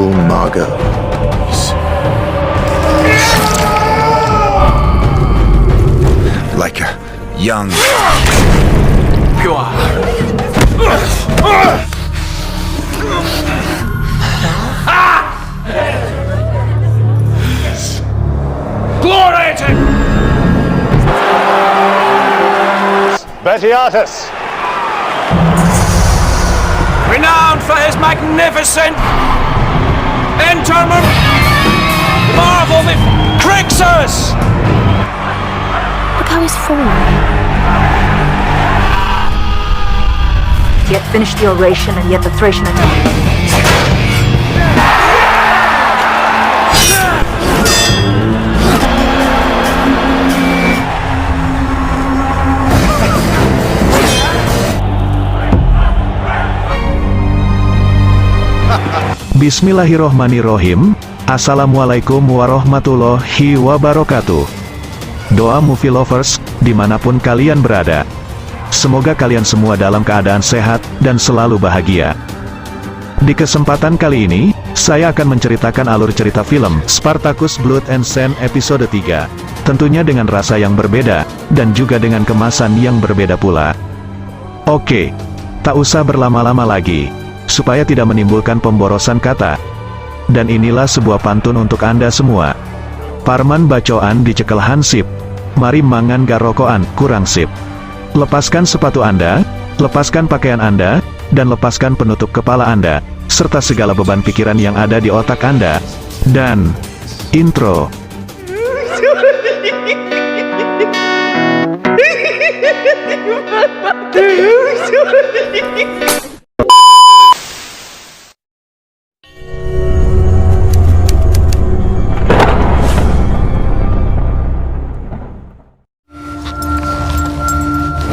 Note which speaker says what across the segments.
Speaker 1: noble Margot.
Speaker 2: Like a young...
Speaker 3: Gloriated!
Speaker 4: Batiatus!
Speaker 3: Renowned for his magnificent interment! Marvel with Crixus!
Speaker 5: Look how he's fallen.
Speaker 6: He had finished the oration, and yet the Thracian attacked.
Speaker 7: Bismillahirrohmanirrohim. Assalamualaikum warahmatullahi wabarakatuh. Doa movie lovers, dimanapun kalian berada. Semoga kalian semua dalam keadaan sehat, dan selalu bahagia. Di kesempatan kali ini, saya akan menceritakan alur cerita film Spartacus Blood and Sand episode 3. Tentunya dengan rasa yang berbeda, dan juga dengan kemasan yang berbeda pula. Oke, tak usah berlama-lama lagi, supaya tidak menimbulkan pemborosan kata. Dan inilah sebuah pantun untuk Anda semua. Parman bacoan dicekel hansip. Mari mangan garokoan, kurang sip. Lepaskan sepatu Anda, lepaskan pakaian Anda, dan lepaskan penutup kepala Anda, serta segala beban pikiran yang ada di otak Anda. Dan, intro.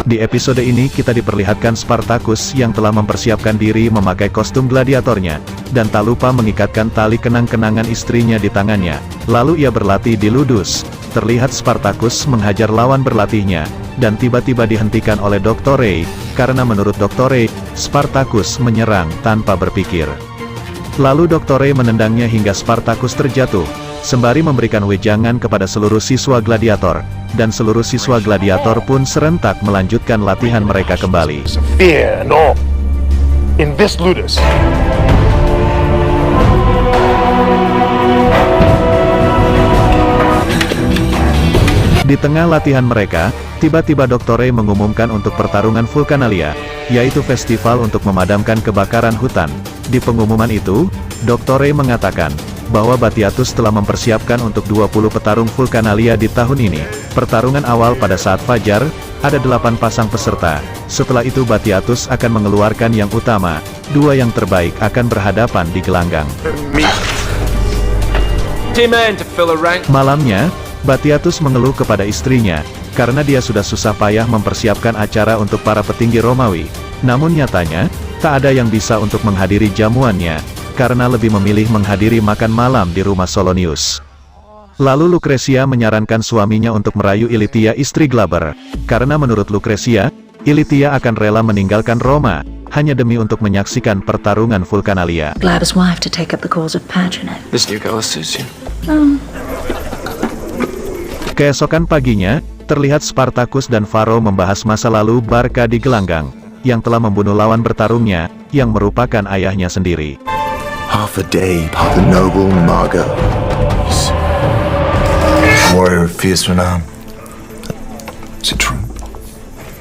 Speaker 7: Di episode ini kita diperlihatkan Spartacus yang telah mempersiapkan diri memakai kostum gladiatornya, dan tak lupa mengikatkan tali kenang-kenangan istrinya di tangannya. Lalu ia berlatih di Ludus. Terlihat Spartacus menghajar lawan berlatihnya, dan tiba-tiba dihentikan oleh Dr. Ray, karena menurut Dr. Ray, Spartacus menyerang tanpa berpikir. Lalu Dr. Ray menendangnya hingga Spartacus terjatuh, sembari memberikan wejangan kepada seluruh siswa gladiator, dan seluruh siswa gladiator pun serentak melanjutkan latihan mereka kembali.
Speaker 4: Fear and awe in this Ludus.
Speaker 7: Di tengah latihan mereka, tiba-tiba Dr. Ray mengumumkan untuk pertarungan Vulkanalia, yaitu festival untuk memadamkan kebakaran hutan. Di pengumuman itu, Dr. Ray mengatakan bahwa Batiatus telah mempersiapkan untuk 20 petarung Vulkanalia di tahun ini. Pertarungan awal pada saat fajar, ada 8 pasang peserta. Setelah itu Batiatus akan mengeluarkan yang utama, 2 yang terbaik akan berhadapan di gelanggang. Malamnya, Batiatus mengeluh kepada istrinya, karena dia sudah susah payah mempersiapkan acara untuk para petinggi Romawi. Namun nyatanya, tak ada yang bisa untuk menghadiri jamuannya, karena lebih memilih menghadiri makan malam di rumah Solonius. Lalu Lucretia menyarankan suaminya untuk merayu Ilitia istri Glaber, karena menurut Lucretia, Ilitia akan rela meninggalkan Roma, hanya demi untuk menyaksikan pertarungan Vulkanalia.
Speaker 6: Glaber's wife to take up the cause of Pagenet.
Speaker 3: This new girl suits you.
Speaker 7: Keesokan paginya, terlihat Spartacus dan Varro membahas masa lalu Barca di gelanggang, yang telah membunuh lawan bertarungnya, yang merupakan ayahnya sendiri.
Speaker 1: Half a day, the noble Margot.
Speaker 2: Warrior of fierce renown. Is it true?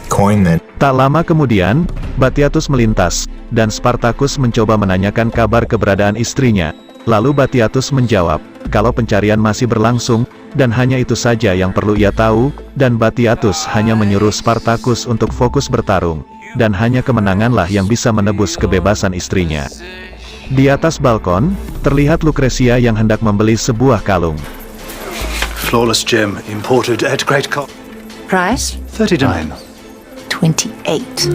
Speaker 2: Coin that.
Speaker 7: Tak lama kemudian, Batiatus melintas, dan Spartacus mencoba menanyakan kabar keberadaan istrinya. Lalu Batiatus menjawab, kalau pencarian masih berlangsung, dan hanya itu saja yang perlu ia tahu, dan Batiatus hanya menyuruh Spartacus untuk fokus bertarung, dan hanya kemenanganlah yang bisa menebus kebebasan istrinya. Di atas balkon, terlihat Lucretia yang hendak membeli sebuah kalung.
Speaker 8: Flawless gem, imported at great cost.
Speaker 6: Price?
Speaker 8: 39.
Speaker 6: 28.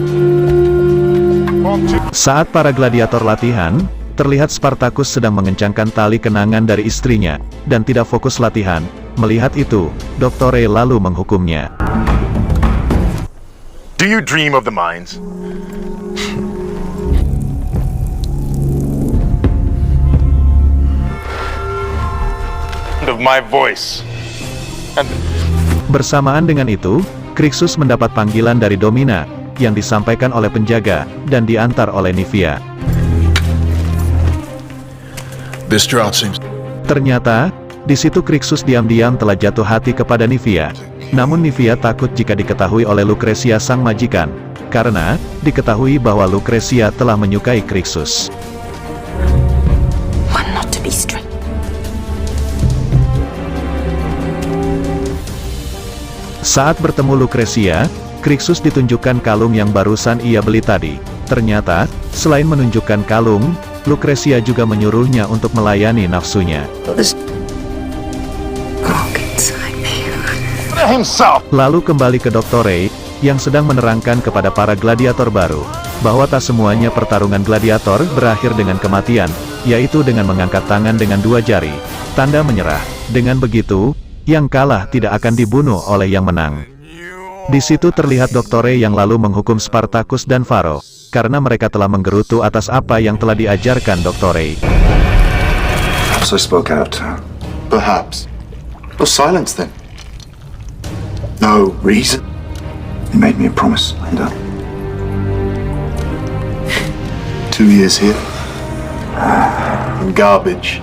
Speaker 7: Saat para gladiator latihan, terlihat Spartacus sedang mengencangkan tali kenangan dari istrinya, dan tidak fokus latihan. Melihat itu, Dr. Ray lalu menghukumnya.
Speaker 4: Do you dream of the mines? my voice. And
Speaker 7: Bersamaan dengan itu, Crixus mendapat panggilan dari Domina, yang disampaikan oleh penjaga, dan diantar oleh Nivea.
Speaker 2: This drought seems...
Speaker 7: Ternyata, di situ Crixus diam-diam telah jatuh hati kepada Nivea. Namun Nivea takut jika diketahui oleh Lucretia sang majikan, karena diketahui bahwa Lucretia telah menyukai Crixus.
Speaker 5: One not to be strict.
Speaker 7: Saat bertemu Lucretia, Crixus ditunjukkan kalung yang barusan ia beli tadi. Ternyata, selain menunjukkan kalung, Lucretia juga menyuruhnya untuk melayani nafsunya.
Speaker 4: himself.
Speaker 7: Lalu kembali ke Dr. Ray, yang sedang menerangkan kepada para gladiator baru, bahwa tak semuanya pertarungan gladiator berakhir dengan kematian, yaitu dengan mengangkat tangan dengan 2 jari, tanda menyerah. Dengan begitu, yang kalah tidak akan dibunuh oleh yang menang. Di situ terlihat Dr. Ray yang lalu menghukum Spartacus dan Varro, karena mereka telah menggerutu atas apa yang telah diajarkan Dr. Ray.
Speaker 2: Perhaps I spoke out. Perhaps. Well, silence then. No reason. You made me a promise, Linda. 2 years here. Garbage.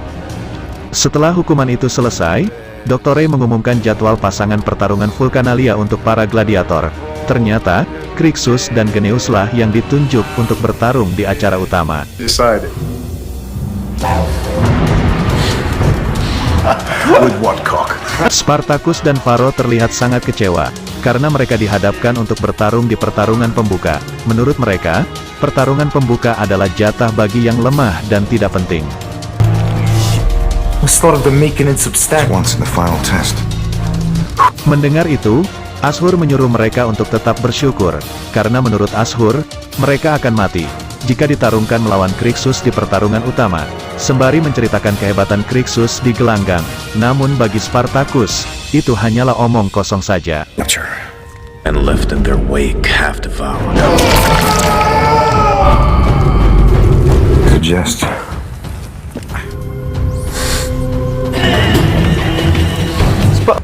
Speaker 7: Setelah hukuman itu selesai, Dr. Ray mengumumkan jadwal pasangan pertarungan Vulcanalia untuk para gladiator. Ternyata, Crixus dan Geneuslah yang ditunjuk untuk bertarung di acara utama.
Speaker 2: Decided. With what cock?
Speaker 7: Spartacus dan Varro terlihat sangat kecewa, karena mereka dihadapkan untuk bertarung di pertarungan pembuka. Menurut mereka, pertarungan pembuka adalah jatah bagi yang lemah dan tidak penting.
Speaker 2: What's thought of the meek and insubstantial? Once in the final test.
Speaker 7: Mendengar itu, Ashur menyuruh mereka untuk tetap bersyukur, karena menurut Ashur, mereka akan mati jika ditarungkan melawan Crixus di pertarungan utama, sembari menceritakan kehebatan Crixus di gelanggang. Namun bagi Spartacus, itu hanyalah omong kosong saja.
Speaker 1: And left in their wake half devoured.
Speaker 2: Good jest.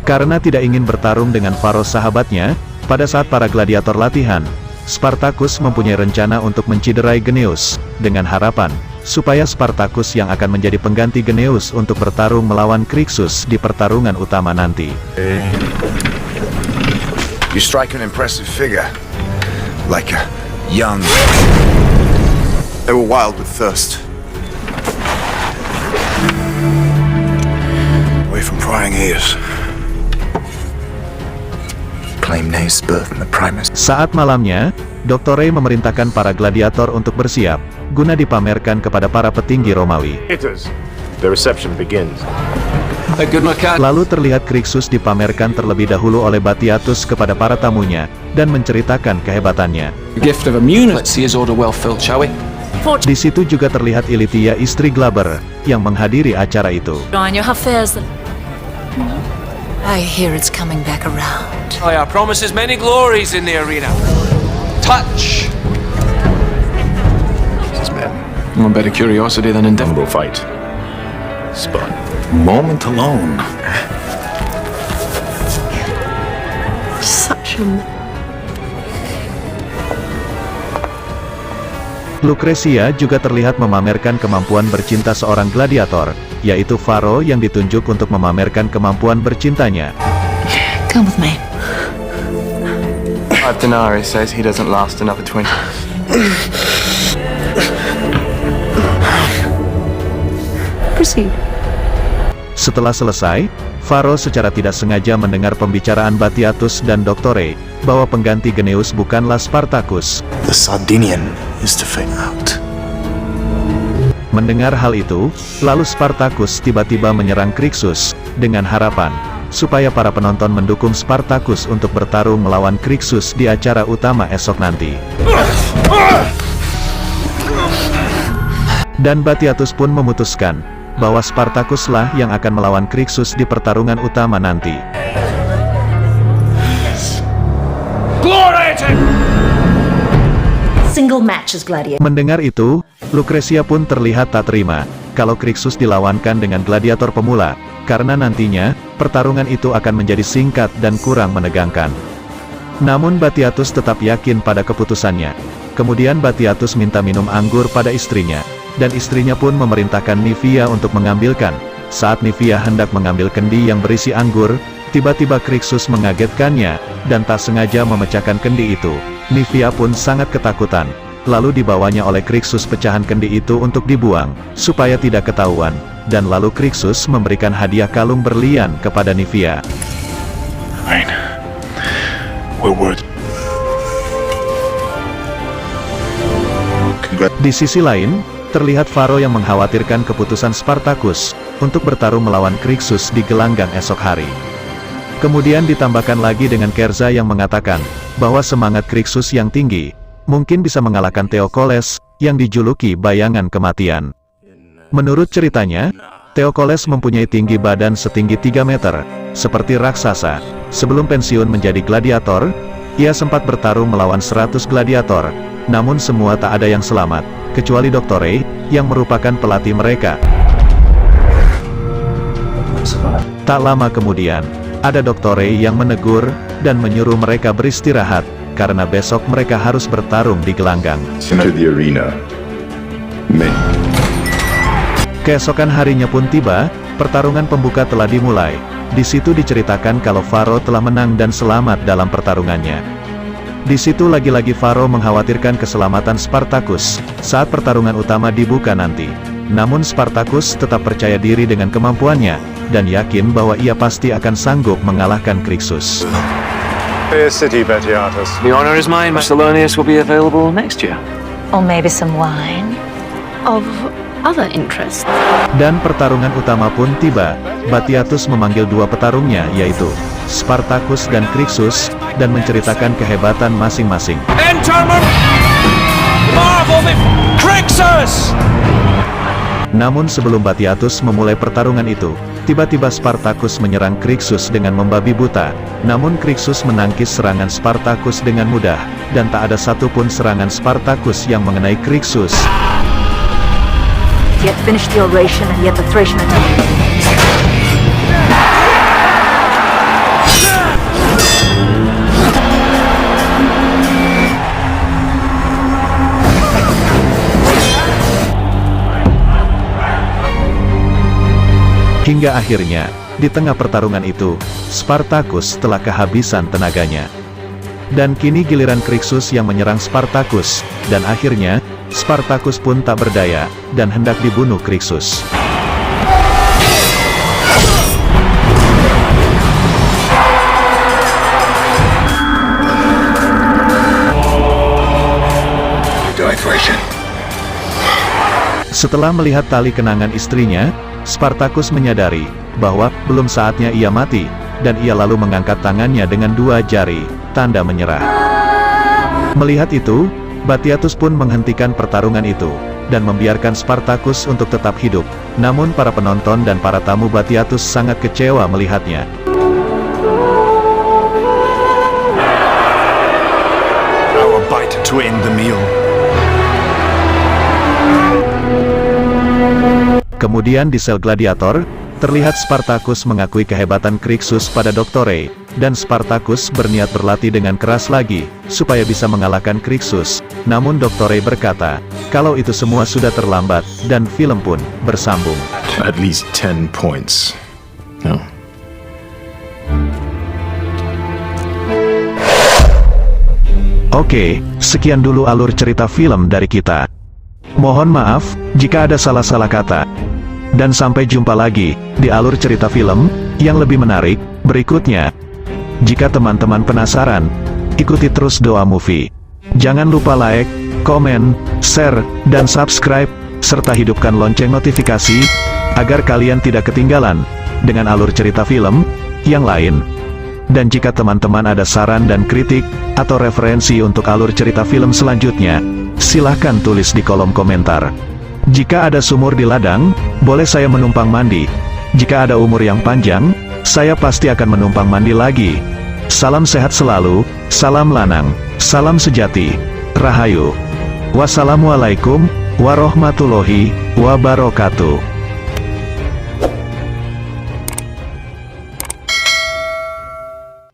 Speaker 7: Karena tidak ingin bertarung dengan Varro sahabatnya, pada saat para gladiator latihan, Spartacus mempunyai rencana untuk menciderai Geneus, dengan harapan, supaya Spartacus yang akan menjadi pengganti Geneus untuk bertarung melawan Crixus di pertarungan utama nanti.
Speaker 2: You strike an impressive figure. Like a young... They were wild with thirst. Away from prying ears. Claim Neus' birth in the Primus.
Speaker 7: Saat malamnya, Dr. Ray memerintahkan para gladiator untuk bersiap, guna dipamerkan kepada para petinggi Romawi.
Speaker 4: The reception begins.
Speaker 7: Lalu terlihat Crixus dipamerkan terlebih dahulu oleh Batiatus kepada para tamunya, dan menceritakan kehebatannya.
Speaker 3: Gift of immune. Let's see his order well filled, shall we?
Speaker 7: Di situ juga terlihat Ilitia istri Glaber, yang menghadiri acara itu.
Speaker 6: How fares the... I hear it's coming back around.
Speaker 3: Oh, yeah, promises many glories in the arena. Touch!
Speaker 1: These men.
Speaker 3: More better curiosity than endeavor.
Speaker 1: Will fight. Spot. Moment alone.
Speaker 5: Such a...
Speaker 7: Lucretia juga terlihat memamerkan kemampuan bercinta seorang gladiator, yaitu Varro yang ditunjuk untuk memamerkan kemampuan bercintanya.
Speaker 6: Come with me.
Speaker 9: 5 denarii says he doesn't last another 20.
Speaker 5: Proceed.
Speaker 7: Setelah selesai, Varro secara tidak sengaja mendengar pembicaraan Batiatus dan Dr. Ray, bahwa pengganti Geneus bukanlah Spartacus.
Speaker 2: The Sardinian is to fade out.
Speaker 7: Mendengar hal itu, lalu Spartacus tiba-tiba menyerang Crixus, dengan harapan, supaya para penonton mendukung Spartacus untuk bertarung melawan Crixus di acara utama esok nanti. Dan Batiatus pun memutuskan, bahwa Spartacuslah yang akan melawan Crixus di pertarungan utama nanti.
Speaker 3: Glory to him!
Speaker 6: Single matches, gladiator.
Speaker 7: Mendengar itu, Lucretia pun terlihat tak terima, kalau Krixus dilawankan dengan gladiator pemula, karena nantinya, pertarungan itu akan menjadi singkat dan kurang menegangkan. Namun Batiatus tetap yakin pada keputusannya. Kemudian Batiatus minta minum anggur pada istrinya, dan istrinya pun memerintahkan Nivea untuk mengambilkan. Saat Nivea hendak mengambil kendi yang berisi anggur, tiba-tiba Krixus mengagetkannya, dan tak sengaja memecahkan kendi itu. Nivea pun sangat ketakutan. Lalu dibawanya oleh Krixus pecahan kendi itu untuk dibuang, supaya tidak ketahuan, dan lalu Krixus memberikan hadiah kalung berlian kepada Nivea.
Speaker 1: Fine. We're worth.
Speaker 7: Di sisi lain, terlihat Faro yang mengkhawatirkan keputusan Spartacus untuk bertarung melawan Krixus di gelanggang esok hari. Kemudian ditambahkan lagi dengan Kerza yang mengatakan bahwa semangat Krixus yang tinggi mungkin bisa mengalahkan Theocles, yang dijuluki bayangan kematian. Menurut ceritanya, Theocles mempunyai tinggi badan setinggi 3 meter, seperti raksasa. Sebelum pensiun menjadi gladiator, ia sempat bertarung melawan 100 gladiator, namun semua tak ada yang selamat, kecuali Doktore, yang merupakan pelatih mereka. Tak lama kemudian, ada Doktore yang menegur, dan menyuruh mereka beristirahat, karena besok mereka harus bertarung di gelanggang.
Speaker 2: Enter the arena. Men.
Speaker 7: Keesokan harinya pun tiba, pertarungan pembuka telah dimulai. Di situ diceritakan kalau Faro telah menang dan selamat dalam pertarungannya. Di situ lagi-lagi Faro mengkhawatirkan keselamatan Spartacus saat pertarungan utama dibuka nanti. Namun Spartacus tetap percaya diri dengan kemampuannya, dan yakin bahwa ia pasti akan sanggup mengalahkan Krixus.
Speaker 4: Fair city, Batiatus.
Speaker 3: The honor is mine. Macedonius will be available next year.
Speaker 6: Or maybe some wine.
Speaker 5: Of other interest.
Speaker 7: Dan pertarungan utama pun tiba. Batiatus memanggil dua petarungnya, yaitu Spartacus dan Krixus, dan menceritakan kehebatan masing-masing.
Speaker 3: Enter marvel the Krixus!
Speaker 7: Namun sebelum Batiatus memulai pertarungan itu, tiba-tiba Spartacus menyerang Krixus dengan membabi buta. Namun Krixus menangkis serangan Spartacus dengan mudah, dan tak ada satupun serangan Spartacus yang mengenai Krixus.
Speaker 6: He had finished the oration and yet the Thracian attacked.
Speaker 7: Hingga akhirnya, di tengah pertarungan itu, Spartacus telah kehabisan tenaganya. Dan kini giliran Krixus yang menyerang Spartacus, dan akhirnya, Spartacus pun tak berdaya, dan hendak dibunuh Krixus. Setelah melihat tali kenangan istrinya, Spartacus menyadari bahwa belum saatnya ia mati, dan ia lalu mengangkat tangannya dengan dua jari, tanda menyerah. Melihat itu, Batiatus pun menghentikan pertarungan itu, dan membiarkan Spartacus untuk tetap hidup. Namun para penonton dan para tamu Batiatus sangat kecewa melihatnya.
Speaker 4: Our bite to end the meal.
Speaker 7: Kemudian di sel gladiator, terlihat Spartacus mengakui kehebatan Krixus pada Doktore, dan Spartacus berniat berlatih dengan keras lagi, supaya bisa mengalahkan Krixus. Namun Doktore berkata, kalau itu semua sudah terlambat, dan film pun bersambung.
Speaker 1: At least 10 points. No.
Speaker 7: Oke, sekian dulu alur cerita film dari kita. Mohon maaf, jika ada salah-salah kata. Dan sampai jumpa lagi, di alur cerita film, yang lebih menarik, berikutnya. Jika teman-teman penasaran, ikuti terus Doa Movie. Jangan lupa like, komen, share, dan subscribe, serta hidupkan lonceng notifikasi, agar kalian tidak ketinggalan, dengan alur cerita film, yang lain. Dan jika teman-teman ada saran dan kritik, atau referensi untuk alur cerita film selanjutnya, silahkan tulis di kolom komentar. Jika ada sumur di ladang, boleh saya menumpang mandi. Jika ada umur yang panjang, saya pasti akan menumpang mandi lagi. Salam sehat selalu, salam lanang, salam sejati, rahayu. Wassalamualaikum warahmatullahi wabarakatuh.